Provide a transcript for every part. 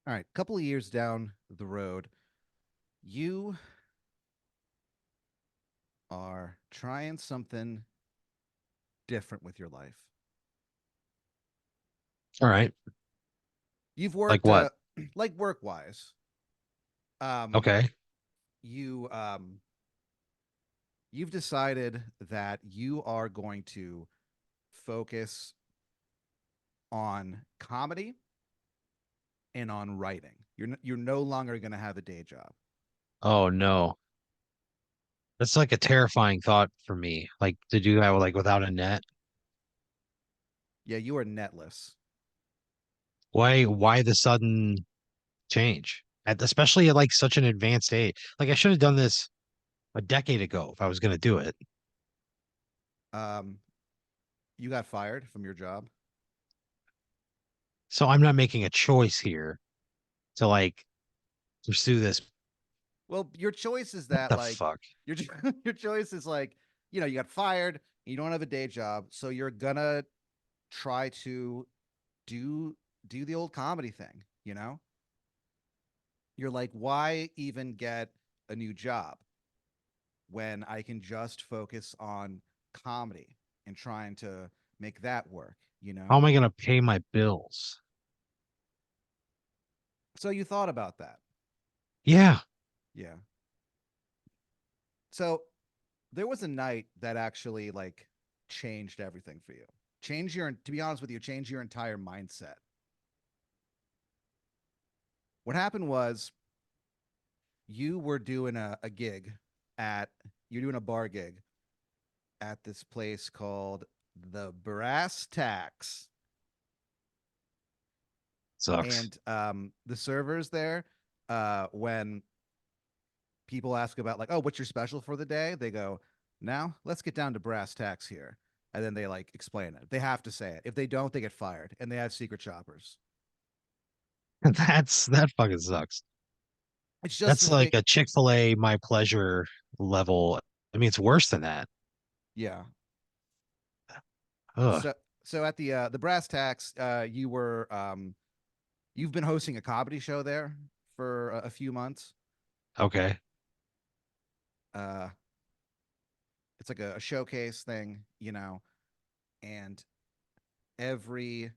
All right, a couple of years down the road, you are trying something different with your life. All right. You've Like worked what? like work wise. Um Okay. you you've decided that you are going to focus on comedy and on writing. You're no longer going to have a day job. Oh no. That's like a terrifying thought for me. Like to do that like without a net. Yeah, you are netless. Why the sudden change? Especially at like such an advanced age. Like I should have done this a decade ago if I was gonna do it. Um you got fired from your job. So I'm not making a choice here to like pursue this. Well, your choice is What that the like fuck? your your choice is like, you got fired, you don't have a day job, so you're gonna try to do do the old comedy thing, you know? You're like, why even get a new job when I can just focus on comedy and trying to make that work, you How know? am I gonna pay my bills? So you thought about that. Yeah. Yeah. So there was a night that actually like changed everything for you. Change your to be honest with you, change your entire mindset. What happened was you were doing a gig at you're doing a bar gig at this place called the Brass Tax. Sucks. And the servers there, when people ask about like, oh, what's your special for the day? They go, now let's get down to brass tacks here. And then they like explain it. They have to say it. If they don't, they get fired. And they have secret shoppers. That fucking sucks. It's just That's the thing. like a Chick-fil-A my pleasure level. I mean, it's worse than that. Yeah. Ugh. So at the brass tacks, you've been hosting a comedy show there for a few months. Okay. Uh, it's like a showcase thing, and every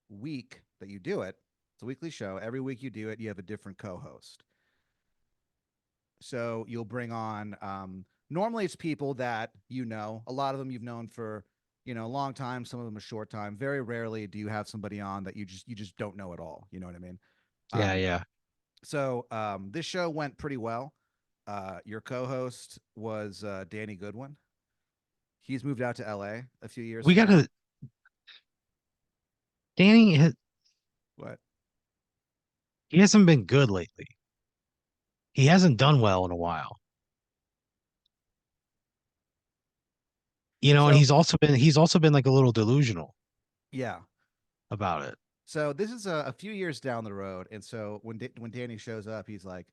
week that you do it, it's a weekly show. Every week you do it, you have a different co-host. So you'll bring on normally it's people that you know. A lot of them you've known for a long time. Some of them a short time. Very rarely do you have somebody on that you just don't know at all. You know what I mean? Yeah, Um, yeah. so this show went pretty well. Your co-host was Danny Goodwin. He's moved out to LA a few years We from now. gotta Danny, What? he hasn't been good lately. He hasn't done well in a while. And So he's also been like a little delusional yeah. about it. So this is a few years down the road, and so when Danny shows up, he's like,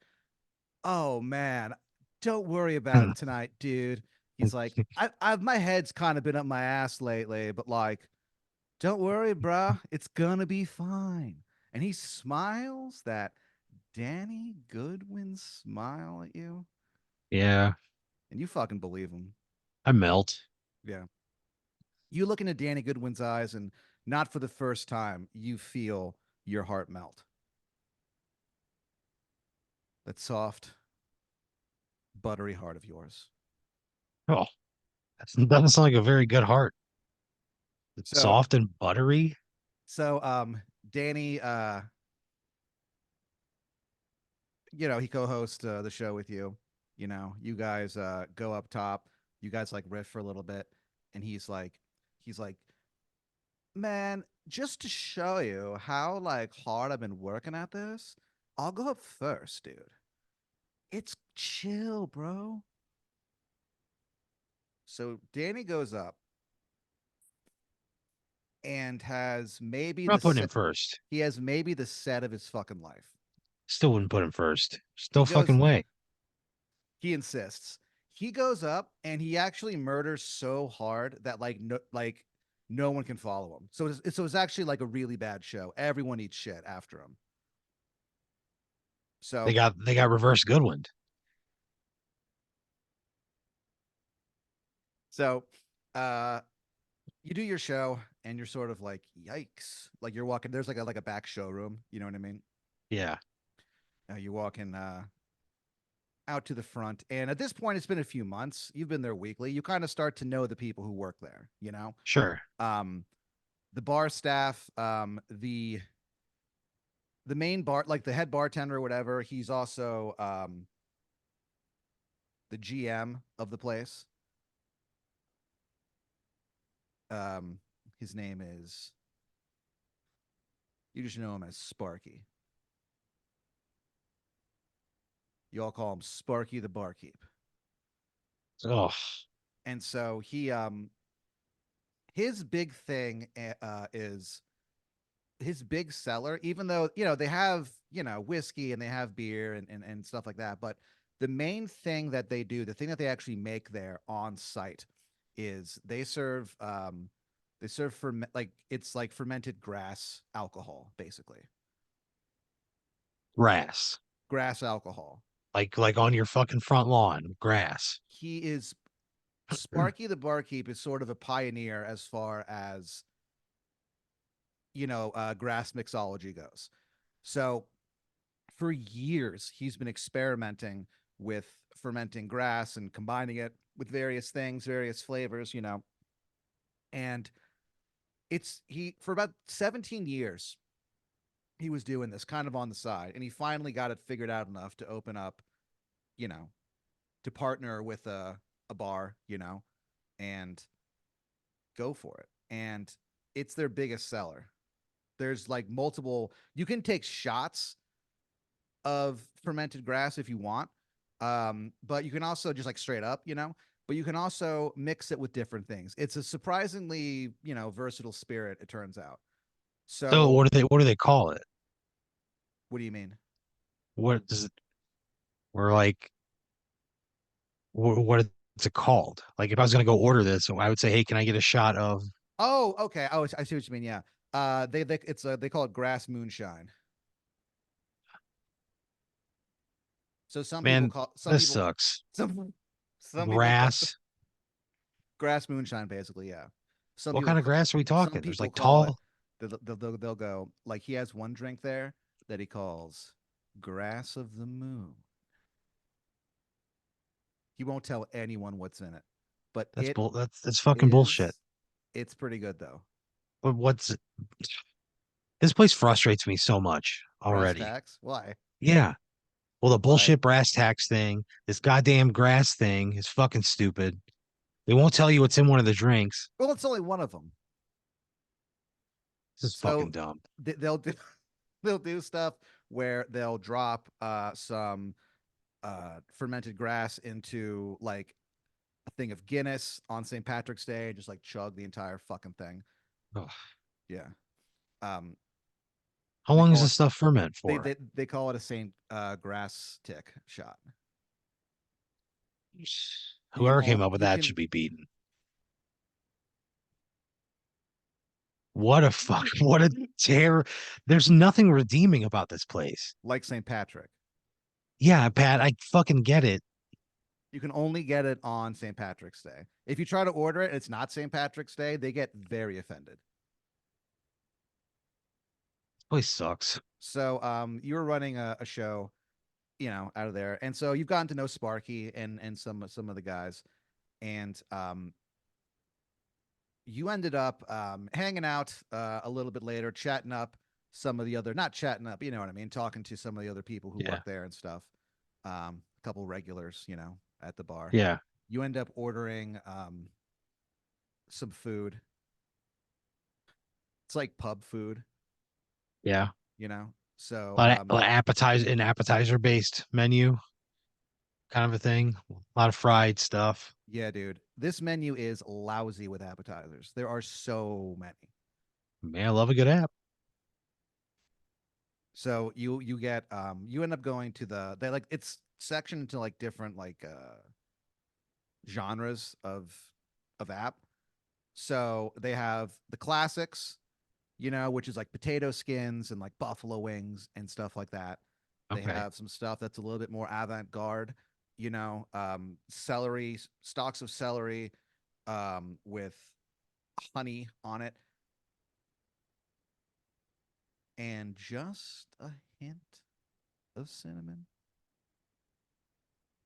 "Oh man, don't worry about it tonight, dude." He's like, "I my head's kind of been up my ass lately, but like, don't worry, bruh, it's gonna be fine." And he smiles that Danny Goodwin smile at you, Yeah, and you fucking believe him. I melt. Yeah, you look into Danny Goodwin's eyes, and not for the first time, you feel your heart melt. That soft, buttery heart of yours. Oh, that doesn't sound like a very good heart. It's So soft and buttery. so Danny he co-hosts the show with you. You guys go up top. You guys like riff for a little bit, and he's like, man, just to show you how like hard I've been working at this, I'll go up first, dude. It's chill, bro. So Danny goes up and has maybe I'm the not putting him set. first. He has maybe the set of his fucking life. Still wouldn't put him first. He Still fucking goes. way. He insists. He goes up and he actually murders so hard that like no, like No one can follow him. So it's actually like a really bad show. Everyone eats shit after him. They So got they got reverse Goodwin. so uh you do your show and you're sort of like, yikes. Like you're walking, there's like a back showroom, you know what I mean? Yeah, You walk in out to the front. And at this point, it's been a few months. You've been there weekly. You kind of start to know the people who work there, you know? sure. Um, the bar staff, the main bar, like the head bartender or whatever, he's also the GM of the place. Um, his name is, you just know him as Sparky. You all call him Sparky the barkeep. Oh, And so his big thing is his big seller, even though, they have, whiskey and they have beer and stuff like that. But the main thing that they do, the thing that they actually make there on site is they serve like it's like fermented grass alcohol, basically. grass. Grass alcohol. Like on your fucking front lawn, grass. He is Sparky the barkeep is sort of a pioneer as far as grass mixology goes. So for years he's been experimenting with fermenting grass and combining it with various things, various flavors, and it's he for about 17 years he was doing this kind of on the side, and he finally got it figured out enough to open up, you know to partner with a bar, and go for it. And it's their biggest seller. There's like multiple, you can take shots of fermented grass if you want. But you can also just like straight up, but you can also mix it with different things. It's a surprisingly, versatile spirit, it turns out. So So, what do they call it? what do you mean? What does it we're like what is it called? Like if I was gonna go order this, I would say, hey, can I get a shot of Oh, okay. Oh, I see what you mean. Yeah. They call it grass moonshine. So man, this sucks. some some people call Grass. grass moonshine, basically. Yeah. Some What people kind of grass are we some talking? There's people like call it. tall. They'll go like he has one drink there that he calls grass of the moon. He won't tell anyone what's in it, but That's fucking bullshit. it's pretty good though. But what's this place frustrates me so much Brass already. tacks? Why? Yeah. Well, the Why? bullshit brass tax thing, this goddamn grass thing is fucking stupid. They won't tell you what's in one of the drinks. Well, it's only one of them. This is fucking So dumb. they'll do they'll do stuff where they'll drop some fermented grass into like a thing of Guinness on St. Patrick's Day, just like chug the entire fucking thing. Ugh. Yeah. Um, How they long is call it this stuff ferment they for? they, they call it a Saint grass tick shot. And Whoever came up with you that can should be beaten. What a fuck. What a terror. There's nothing redeeming about this place. like St. Patrick. Yeah, Pat, I fucking get it. You can only get it on St. Patrick's Day. If you try to order it, it's not St. Patrick's Day. They get very offended. This place sucks. So, you were running a show, out of there, and so you've gotten to know Sparky and some of the guys, and you ended up hanging out a little bit later, chatting up some of the other, not chatting up, you know what I mean, talking to some of the other people who Yeah. work there and stuff. A couple regulars, at the bar. Yeah. You end up ordering some food. It's like pub food, Yeah. you know. So A lot of appetizer an appetizer based menu kind of a thing. A lot of fried stuff. yeah, dude, this menu is lousy with appetizers. There are so many. Man, I love a good app. So you end up going to they like it's sectioned into like different like genres of app. So they have the classics, which is like potato skins and like buffalo wings and stuff like that. They Okay. have some stuff that's a little bit more avant-garde, celery, stalks of celery, with honey on it, and just a hint of cinnamon.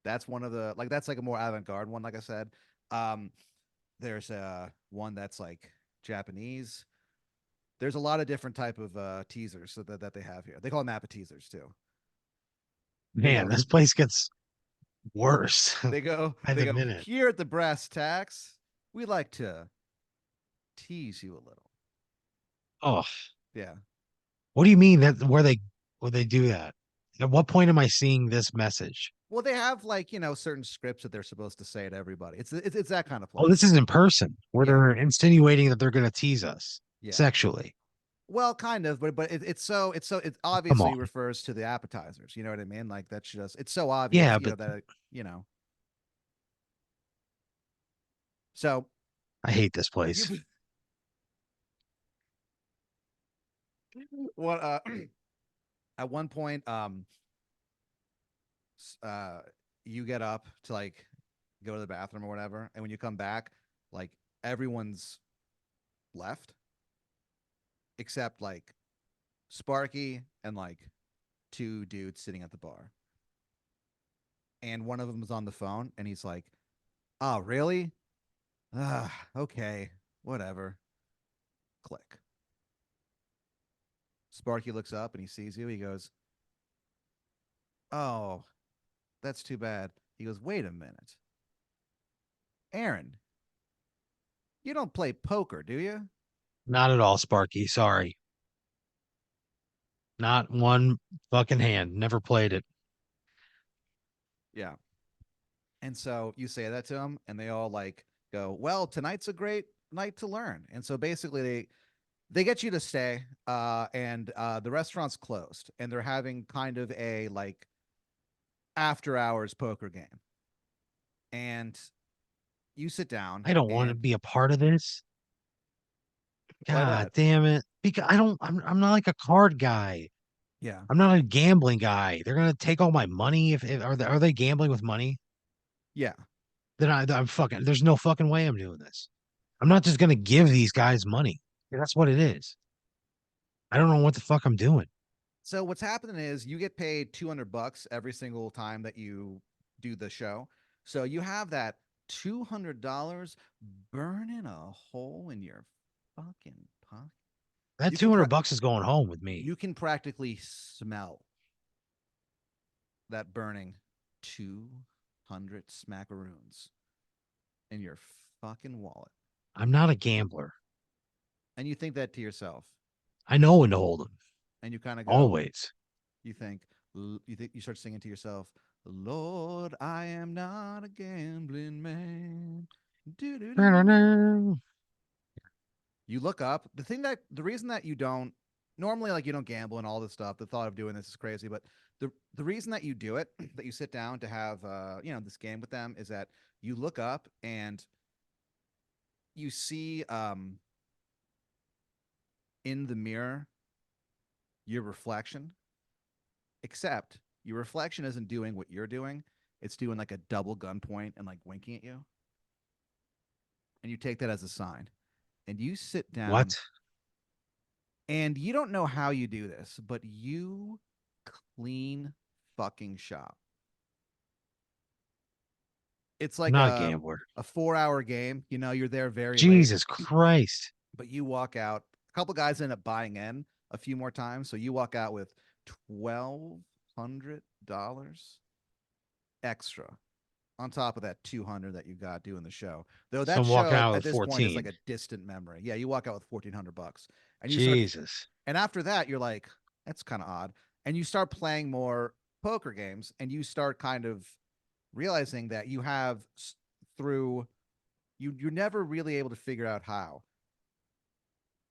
That's one of the like that's like a more avant-garde one, like I said. Um, there's one that's like Japanese. There's a lot of different type of teasers that they have here. They call them appetizers too. They Man, go this place gets worse they go by they the go minute. here at the brass tacks. We like to tease you a little. Oh, Yeah. what do you mean that where they do that? At what point am I seeing this message? Well, they have like certain scripts that they're supposed to say to everybody. It's that kind of Oh, this place. is in person where Yeah. they're insinuating that they're going to tease us Yeah. sexually. Well, kind of, but it Come obviously on. refers to the appetizers. You know what I mean? Like that's just it's so obvious. Yeah, but That you know. So I hate this you place. what at one point uh you get up to like go to the bathroom or whatever, and when you come back, like everyone's left except like Sparky and like two dudes sitting at the bar, and one of them is on the phone, and he's like, "Oh, really? Okay, whatever." Click. Sparky looks up and he sees you. He goes, "Oh, that's too bad." He goes, "Wait a minute, Aaron, you don't play poker, do you?" Not at all, Sparky. Sorry. Not one fucking hand. Never played it. Yeah. And so you say that to them, and they all like go, "Well, tonight's a great night to learn." And so basically, they get you to stay, and the restaurant's closed, and they're having kind of a like after hours poker game, and you sit down I don't want to and be a part of this. why God that? damn it. Because I don't I'm not like a card guy. Yeah, I'm not a gambling guy. They're gonna take all my money if are they gambling with money? yeah. Then I'm fucking there's no fucking way I'm doing this. I'm not just gonna give these guys money. That's what it is. I don't know what the fuck I'm doing. So what's happening is you get paid $200 every single time that you do the show. So you have that $200 burning a hole in your fucking pocket. That You can 200 bucks is going home with me. you can practically smell that burning 200 smackaroons in your fucking wallet. I'm not a gambler. And you think that to yourself, I know when to hold them. and you kind of go, Always. you think, you start singing to yourself, "Lord, I am not a gambling man." Do do do. No, You look up the reason that you don't normally like you don't gamble and all this stuff. The thought of doing this is crazy, but the reason that you do it, that you sit down to have this game with them, is that you look up and you see in the mirror your reflection, except your reflection isn't doing what you're doing. It's doing like a double gunpoint and like winking at you. And you take that as a sign. And you sit down, what? and you don't know how you do this, but you clean fucking shop. It's I'm like not a gambler. a 4 hour game. You're there very late, Jesus Christ. but you walk out. A couple guys end up buying in a few more times, so you walk out with $1,200 extra on top of that 200 that you got doing the show. Though So that I'm walking show out at with this point is 14. like a distant memory. Yeah, you walk out with $1,400, and you start, Jesus. and after that you're like, that's kind of odd, and you start playing more poker games, and you start kind of realizing that you have through you're never really able to figure out how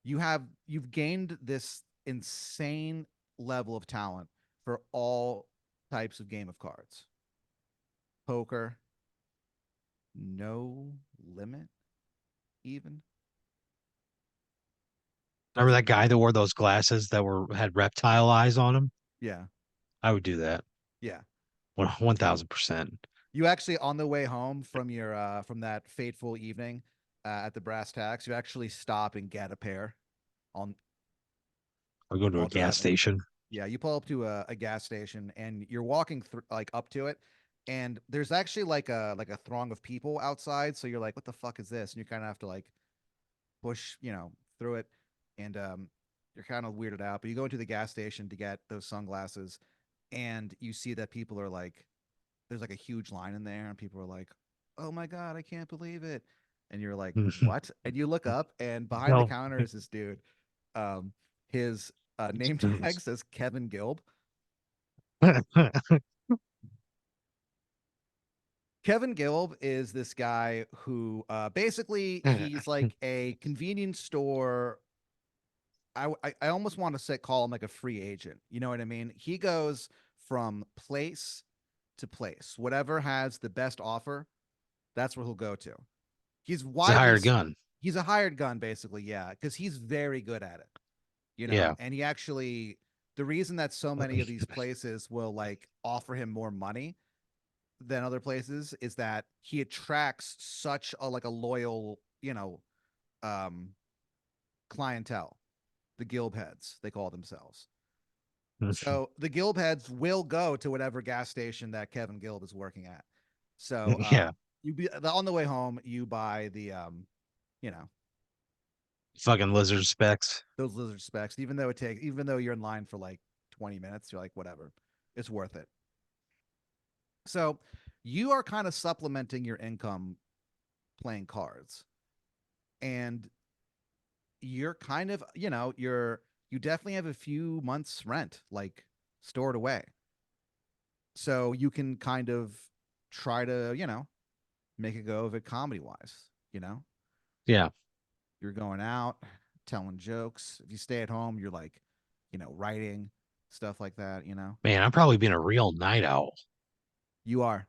you've gained this insane level of talent for all types of game of cards. Poker, no limit, even. Remember That's that guy that wore those glasses that were had reptile eyes on them? yeah, I would do that. yeah. One thousand percent. You actually on the way home from your from that fateful evening at the brass tacks, you actually stop and get a pair on I'll go to a while gas driving. station. Yeah, you pull up to a gas station and you're walking through like up to it, and there's actually like a throng of people outside. So you're like, what the fuck is this? And you kind of have to like push, through it, and you're kind of weirded out. But you go into the gas station to get those sunglasses, and you see that people are like, there's like a huge line in there, and people are like, "Oh my god, I can't believe it!" And you're like, "What?" And you look up, and behind the No. counter is this dude. Um, his name tag says Kevin Gilb. Kevin Gilb is this guy who basically he's like a convenience store. I almost want to say call him like a free agent. You know what I mean? He goes from place to place. Whatever has the best offer, that's where he'll go to. He's It's a widely hired gun. he's a hired gun basically, yeah, because he's very good at it, Yeah. and he actually the reason that so many of these places will like offer him more money than other places is that he attracts such a like a loyal, um clientele, the Gilb heads, they call themselves. So the Gilb heads will go to whatever gas station that Kevin Gilb is working at. So Yeah. you be on the way home, you buy the you know, Fucking lizard specs. those lizard specs, even though you're in line for like 20 minutes, you're like, whatever, it's worth it. So you are kind of supplementing your income playing cards. And you're kind of, you definitely have a few months rent like stored away. So you can kind of try to, make a go of it comedy wise, Yeah. You're going out, telling jokes. If you stay at home, you're like, writing stuff like that. Man, I'm probably being a real night owl. You are.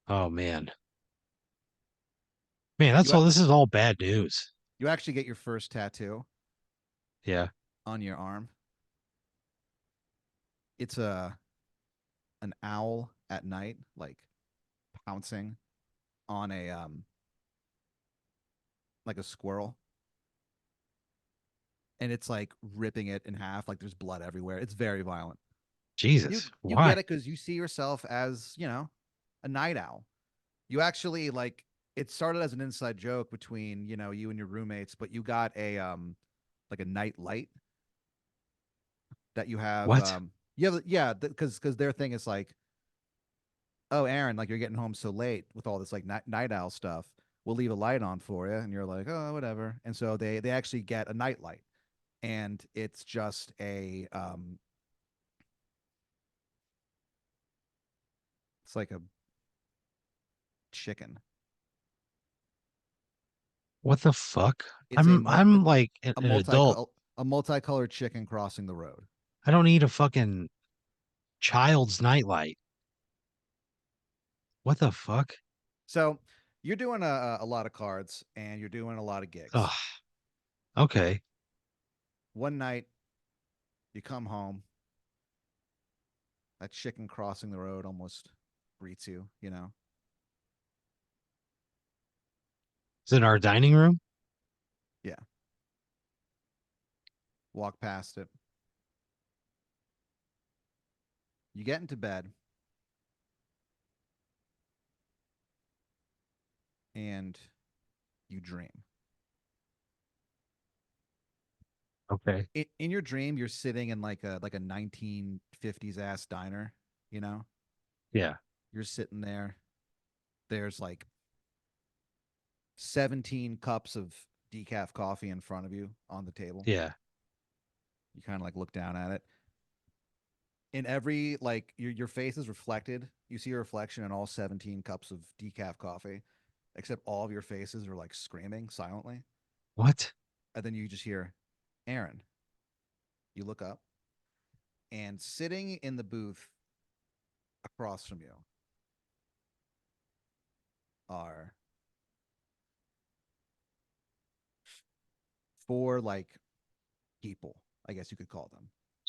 Oh man. Man, You this is all bad news. you actually get your first tattoo Yeah. on your arm. It's an owl at night like pouncing on a like a squirrel, and it's like ripping it in half, like there's blood everywhere. It's very violent. You Jesus. you get Why? it because you see yourself as, a night owl. You actually like it started as an inside joke between, you and your roommates, but you got a like a night light that What? you have yeah, because their thing is like, oh, Aaron, like you're getting home so late with all this like night owl stuff. We'll leave a light on for you, and you're like, oh, whatever. And so they actually get a night light, and it's just a it's like a chicken. What the fuck? It's a I'm like a an adult. multicolored chicken crossing the road. I don't need a fucking child's nightlight. What the fuck? So you're doing a lot of cards and you're doing a lot of gigs. Ugh. Okay. One night you come home, that chicken crossing the road almost greets you. Is it in our dining room? Yeah. Walk past it. You get into bed and you dream. Okay. In your dream, you're sitting in like a 1950s ass diner, you know? Yeah. You're sitting there. There's like 17 cups of decaf coffee in front of you on the table. Yeah. You kind of like look down at it. In every like your face is reflected. You see a reflection in all 17 cups of decaf coffee, except all of your faces are like screaming silently. What? And then you just hear, Aaron. You look up, and sitting in the booth across from you are four like people, I guess you could call them.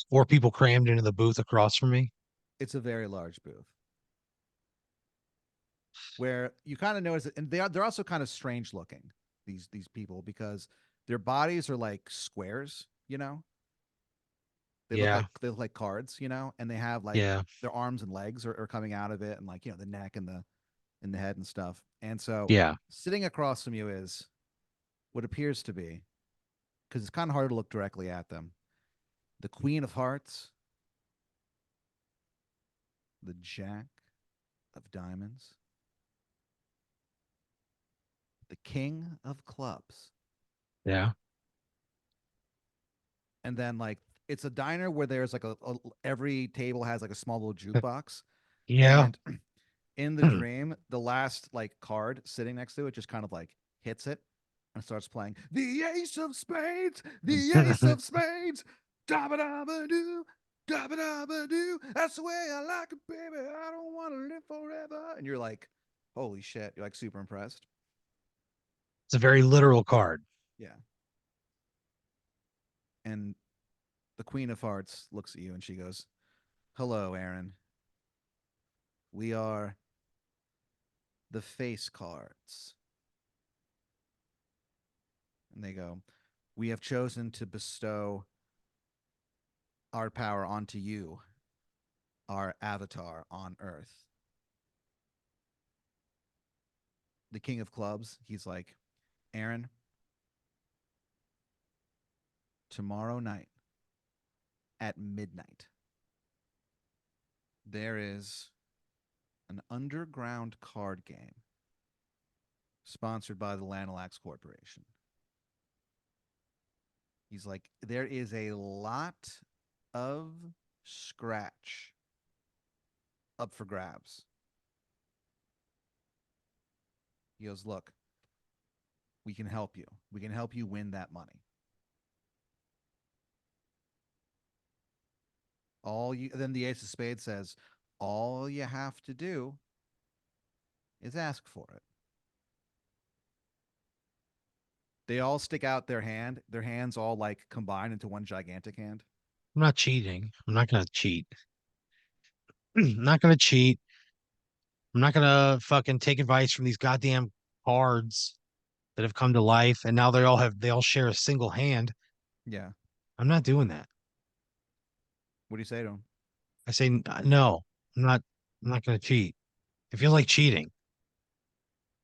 4 people crammed into the booth across from me. It's a very large booth where you kind of notice it, and they're also kind of strange looking, these people, because their bodies are like squares, you know. Yeah, They look like cards, you know, and they have like yeah, their arms and legs are coming out of it, and like, you know, the neck and the head and stuff. And so yeah, sitting across from you is what appears to be, because it's kind of hard to look directly at them, the Queen of Hearts, the Jack of Diamonds, the King of Clubs. yeah, And then like it's a diner where there's like every table has like a small little jukebox. yeah. And in the dream, the last like card sitting next to it just kind of like hits it and starts playing the Ace of Spades, the Ace of Spades, da ba da ba doo, da ba da ba doo. That's the way I like it, baby. I don't want to live forever. And you're like, holy shit! You're like super impressed. It's a very literal card. Yeah. And the Queen of Hearts looks at you and she goes, "Hello, Aaron. We are the face cards." And they go, "We have chosen to bestow our power onto you, our avatar on Earth." The King of Clubs, he's like, "Aaron, tomorrow night at midnight, there is an underground card game sponsored by the Lanalax Corporation." He's like, "There is a lot of scratch up for grabs." He goes, "Look, we can help you. We can help you win that money. All you," then the Ace of Spades says, "All you have to do is ask for it." They all stick out their hand. Their hands all like combine into one gigantic hand. I'm not cheating. I'm not gonna cheat. I'm not gonna cheat. I'm not gonna fucking take advice from these goddamn cards that have come to life, and now they all share a single hand. Yeah. I'm not doing that. What do you say to him? I say no. I'm not. I'm not gonna cheat. It feels like cheating.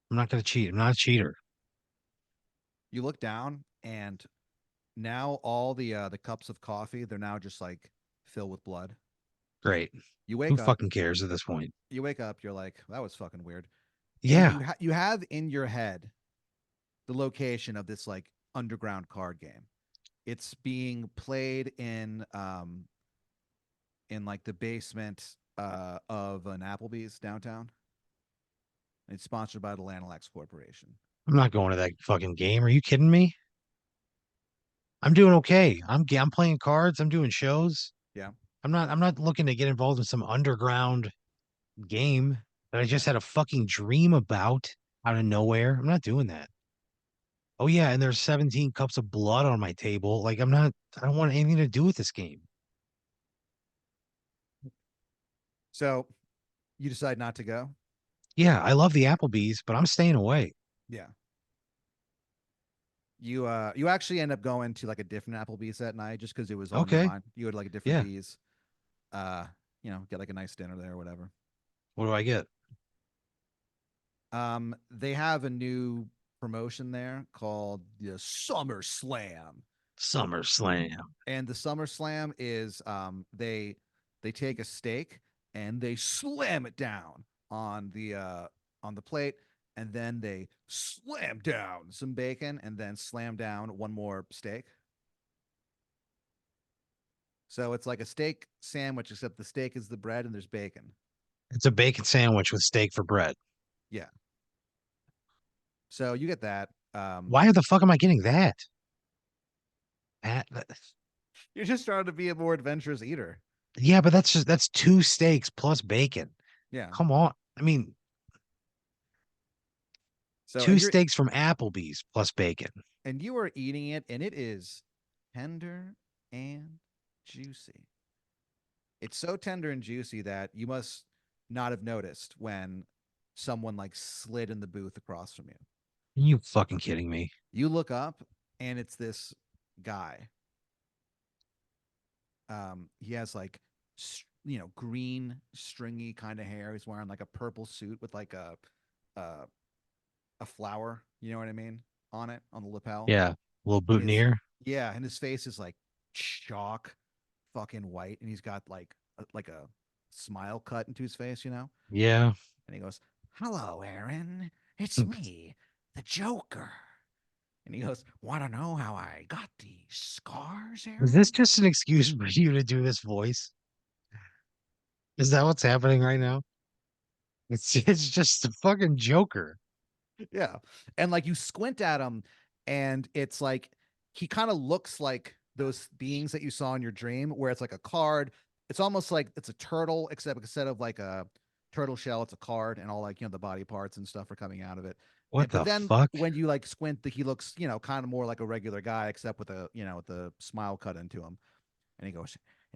I'm not gonna cheat. I'm not a cheater. You look down, and now all the cups of coffee, they're now just like filled with blood. Great. You Who wake up. fucking cares at this point? You wake up. You're like, that was fucking weird. And Yeah, you have in your head the location of this like underground card game. It's being played in like the basement of an Applebee's downtown. It's sponsored by the Lanalax Corporation. I'm not going to that fucking game. Are you kidding me? I'm doing okay. I'm playing cards. I'm doing shows. Yeah, I'm not looking to get involved in some underground game that I just yeah. had a fucking dream about out of nowhere. I'm not doing that. Oh yeah, and there's 17 cups of blood on my table. Like I don't want anything to do with this game. So you decide not to go. Yeah, I love the Applebee's, but I'm staying away. Yeah. You actually end up going to like a different Applebee's that night just because it was on your Okay. mind. You had like a different Yeah. bees. You know, get like a nice dinner there or whatever. What do I get? They have a new promotion there called the Summer Slam. SummerSlam. And the Summer Slam is they take a steak and they slam it down on the plate, and then they slam down some bacon and then slam down one more steak. So it's like a steak sandwich, except the steak is the bread and there's bacon. It's a bacon sandwich with steak for bread. Yeah. So you get that. Why the fuck am I getting that? That You're just trying to be a more adventurous eater. yeah, but that's 2 steaks plus bacon. Yeah. Come on. I mean, So two steaks from Applebee's plus bacon. and you are eating it and it is tender and juicy. It's so tender and juicy that you must not have noticed when someone like slid in the booth across from you. Are you fucking kidding me? You look up and it's this guy. He has like green stringy kind of hair. He's wearing like a purple suit with like a a flower, you know what I mean, on it on the lapel. Yeah, a little And his boutonniere. yeah, and his face is like chalk fucking white, and he's got like a smile cut into his face, you know. Yeah. And he goes, "Hello, Aaron. It's me, the Joker." And he goes, "Want to know how I got these scars, Is this Aaron?" just an excuse for you to do this voice? Is that what's happening right now? It's just a fucking Joker. Yeah. And like you squint at him, and it's like he kind of looks like those beings that you saw in your dream, where it's like a card. It's almost like it's a turtle, except instead of like a turtle shell, it's a card, and all like, the body parts and stuff are coming out of it. What But the then fuck? when you like squint, he looks, kind of more like a regular guy, except with with the smile cut into him. And he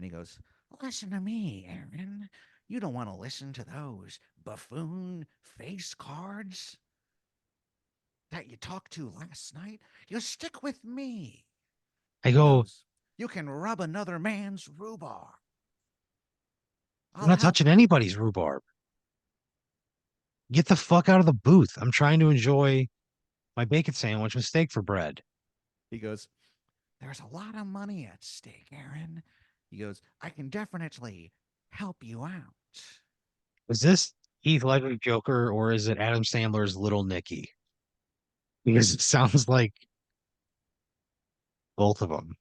goes, "Listen to me, Aaron. You don't want to listen to those buffoon face cards that you talked to last night. You stick with me." I He go, goes, "You can rub another man's rhubarb. I'm I'll not help." touching anybody's rhubarb. Get the fuck out of the booth. I'm trying to enjoy my bacon sandwich with steak for bread. He goes, "There's a lot of money at stake, Aaron." He goes, "I can definitely help you out." Is this Heath Ledger Joker or is it Adam Sandler's Little Nicky? Because it sounds like both of them.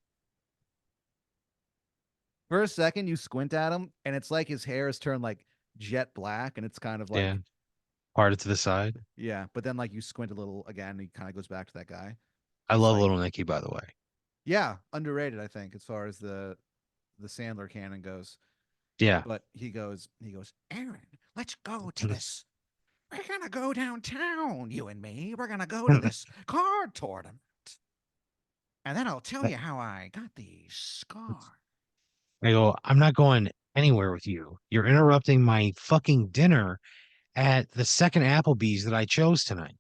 For a second, you squint at him, and it's like his hair has turned like jet black, and it's kind of Yeah, like, parted to the side. yeah. But then, like, you squint a little again, and he kind of goes back to that guy. I It's love like, Little Nicky, by the way. yeah, underrated, I think, as far as the Sandler canon goes. Yeah. But he goes, "Aaron, let's go to this. We're gonna go downtown, you and me. We're gonna go to this card tournament, and then I'll tell you how I got these scars." I go, I'm not going anywhere with you. You're interrupting my fucking dinner at the second Applebee's that I chose tonight.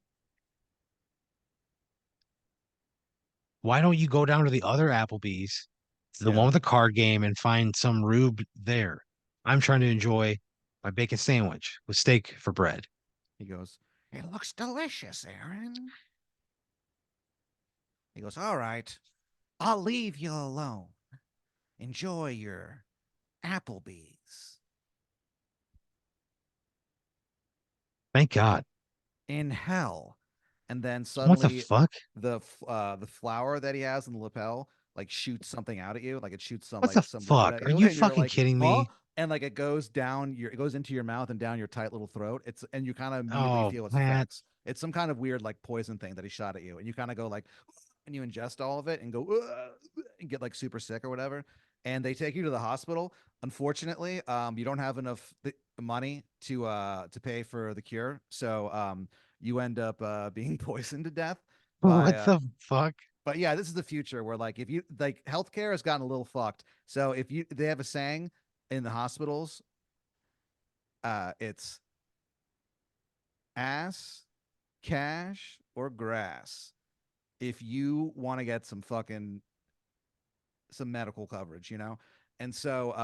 Why don't you go down to the other Applebee's, the one Yeah. with the card game, and find some rube there? I'm trying to enjoy my bacon sandwich with steak for bread. He goes, "It looks delicious, Aaron." He goes, "All right, I'll leave you alone. Enjoy your Applebee's." Thank God. In hell. And then What the suddenly fuck? the flower that he has in the lapel like shoots something out at you, like it shoots some What the like some liquid fuck? at Are you, you and you're fucking like, kidding "Huh?" me? And like it goes into your mouth and down your tight little throat. It's and you kind of immediately Oh, feel its Pat. effects. It's some kind of weird like poison thing that he shot at you, and you kind of go like, and you ingest all of it and go, and get like super sick or whatever. And they take you to the hospital. Unfortunately, you don't have enough money to pay for the cure, so you end up being poisoned to death by What the fuck? but yeah, this is the future where like if you like healthcare has gotten a little fucked. So if you they have a saying in the hospitals, it's ass, cash, or grass if you want to get some medical coverage, you know? And so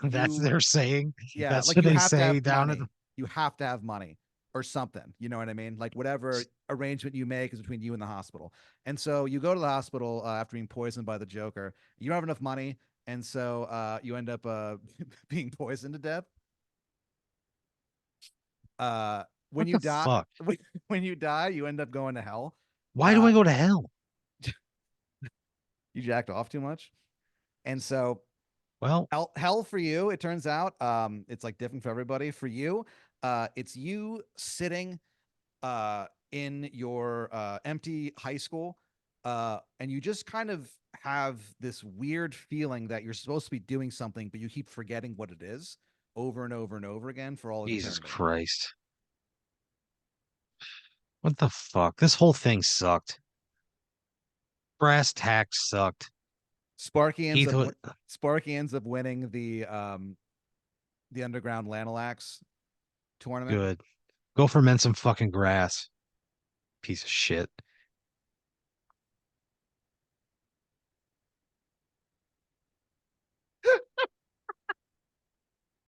That's you their saying. yeah, That's like what you they have to say have down at the. money. You have to have money or something. You know what I mean? Like whatever arrangement you make is between you and the hospital. And so you go to the hospital after being poisoned by the Joker. You don't have enough money, and so you end up being poisoned to death. When What you the die, fuck? when you die, you end up going to hell. Why do Uh, I go to hell? you jacked off too much, and so Well, hell for you. It turns out, it's like different for everybody. For you, it's you sitting in your empty high school, and you just kind of have this weird feeling that you're supposed to be doing something, but you keep forgetting what it is over and over and over again for all of Jesus eternity. Christ. What the fuck? This whole thing sucked. Brass tacks sucked. Sparky ends Heath up would Sparky ends up winning the underground Lanalax tournament. good. Go ferment some fucking grass. Piece of shit.